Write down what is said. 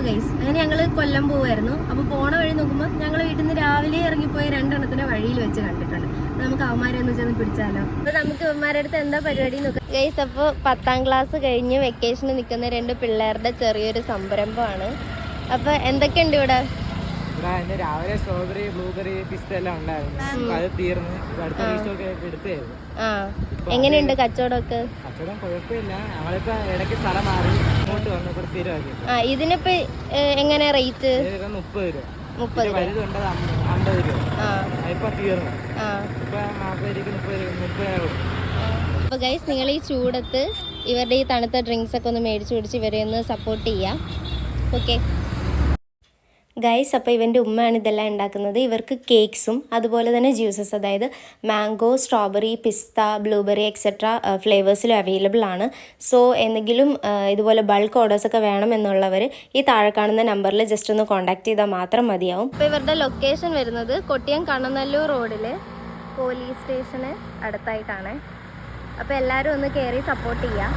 Guys. അങ്ങനെ ഞങ്ങൾ കൊല്ലം പോവായിരുന്നു. അപ്പോൾ പോണ വഴി നോക്കുമ്പോൾ ഞങ്ങൾ വീട്ടിൽ നിന്ന് രാവിലെ ഇറങ്ങിപ്പോയി 2 എണ്ണത്തിനെ വഴിയിൽ വെച്ച് കണ്ടിട്ടുണ്ട്. നമുക്ക് അവന്മാരെ ഒന്ന് ചെന്ന് പിടിച്ചാലോ. അപ്പോൾ നമുക്ക് അവന്മാരുടെ അടുത്ത് എന്താ പരിപാടി നോക്കാം ഗൈസ്. അപ്പോൾ 10ാം ക്ലാസ് കഴിഞ്ഞ് വെക്കേഷന് നിൽക്കുന്ന 2 പിള്ളേരുടെ ചെറിയൊരു സംരംഭമാണ്. അപ്പോൾ എന്തൊക്കെയുണ്ട് ഇവിടെ? രാവിലെ സ്ട്രോബെറി, ബ്ലൂബെറി, പിസ്ത എല്ലാം ഉണ്ടായിരുന്നു. അത് തീർന്ന് അടുത്ത എടുത്തായിരുന്നു. എങ്ങനെയുണ്ട് കച്ചവടമൊക്കെ? കച്ചവടം കുഴപ്പമില്ല. ഞങ്ങളിപ്പോ ഇടയ്ക്ക് സ്ഥലം മാറി ഇങ്ങോട്ട് വന്നു. ഇവിടെ സ്ഥിരമാക്കി. ഇതിനിപ്പോ എങ്ങനെ റേറ്റ്? 30 രൂപ. 30 വലുതുണ്ട് 50 രൂപ. ഇപ്പൊ തീർന്നു. ഇപ്പൊ 40 രൂപ. അപ്പോൾ ഗൈസ്, നിങ്ങൾ ഈ ചൂടത്ത് ഇവരുടെ ഈ തണുത്ത ഡ്രിങ്ക്സ് ഒക്കെ ഒന്ന് മേടിച്ച് പിടിച്ച് ഇവരെ ഒന്ന് സപ്പോർട്ട് ചെയ്യാം. ഓക്കെ ഗൈസ്, അപ്പോൾ ഇവൻ്റെ ഉമ്മയാണ് ഇതെല്ലാം ഉണ്ടാക്കുന്നത്. ഇവർക്ക് കേക്ക്സും അതുപോലെ തന്നെ ജ്യൂസസ്, അതായത് മാംഗോ, സ്ട്രോബെറി, പിസ്ത, ബ്ലൂബെറി എക്സെട്ര ഫ്ലേവേഴ്സിലും അവൈലബിൾ ആണ്. സോ എന്തെങ്കിലും ഇതുപോലെ ബൾക്ക് ഓർഡേഴ്സൊക്കെ വേണമെന്നുള്ളവർ ഈ താഴെ കാണുന്ന നമ്പറിൽ ജസ്റ്റ് ഒന്ന് കോൺടാക്ട് ചെയ്താൽ മാത്രം മതിയാവും. അപ്പോൾ ഇവരുടെ ലൊക്കേഷൻ വരുന്നത് കൊട്ടിയം കണ്ണനല്ലൂർ റോഡിൽ പോലീസ് സ്റ്റേഷന് അടുത്തായിട്ടാണ്. അപ്പോൾ എല്ലാവരും ഒന്ന് കയറി സപ്പോർട്ട് ചെയ്യുക.